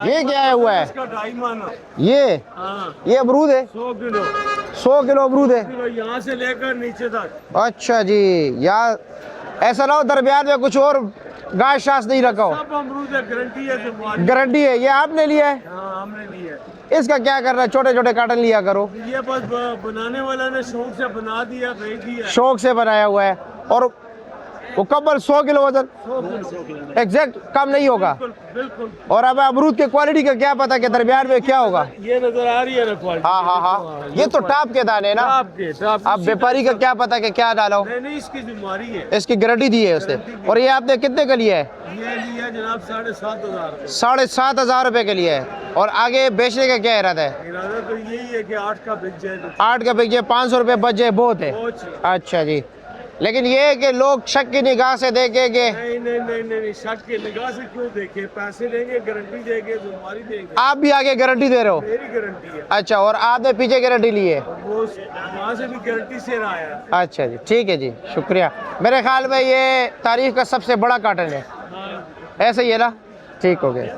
ये क्या है हुआ है? इसका 2.5 मन। ये अमरूद है। 100 किलो। 100 किलो अमरूद है। यहाँ से लेकर नीचे तक। अच्छा जी, यार ऐसा ना हो दरमियान में कुछ और घास शास नहीं रखा हो। सब अमरूद है, गारंटी है तुम्हारी। गारंटी है। ये आपने लिया है? हाँ, हमने लिया है। इसका क्या करना है? छोटे छोटे कार्टन लिया करो। ये बस बनाने वाला ने शौक से बना दिया, भेज दिया। शौक से बनाया हुआ है। और मुकम्मल 100 किलो वजन 100 किलो एग्जैक्ट कम नहीं होगा। बिल्कुल। और अब अमरूद की क्वालिटी का क्या पता कि दरमियान में क्या होगा। ये नजर आ रही है ना क्वालिटी। हाँ हाँ हाँ, ये तो टॉप के दाने ना। टॉप। अब व्यापारी का क्या पता कि क्या डाला हो। नहीं, इसकी जिम्मेवारी है। इसकी गारंटी दी है उसने। और ये आपने कितने का लिया है? ये लिया जनाब 7,500। 7,500 रुपए के लिए है। और आगे बेचने का क्या इरादा है? इरादा तो यही है कि 8 का बिक जाए। 8 का बिक जाए, 500 रुपए बच जाए, बहुत है। अच्छा जी, लेकिन ये है कि लोग शक की निगाह से देखेंगे। नहीं, शक की निगाह से क्यों देखे? पैसे देंगे, गारंटी देंगे, जिम्मेवारी देंगे। आप भी आगे गारंटी दे रहे हो? मेरी गारंटी है। अच्छा, और आपने पीछे गारंटी ली है? वो वहाँ से भी गारंटी से रहा है। अच्छा जी, ठीक है जी, शुक्रिया। मेरे ख्याल में ये तारीख का सबसे बड़ा कार्टन है। ऐसे ही है ना? ठीक हो गया।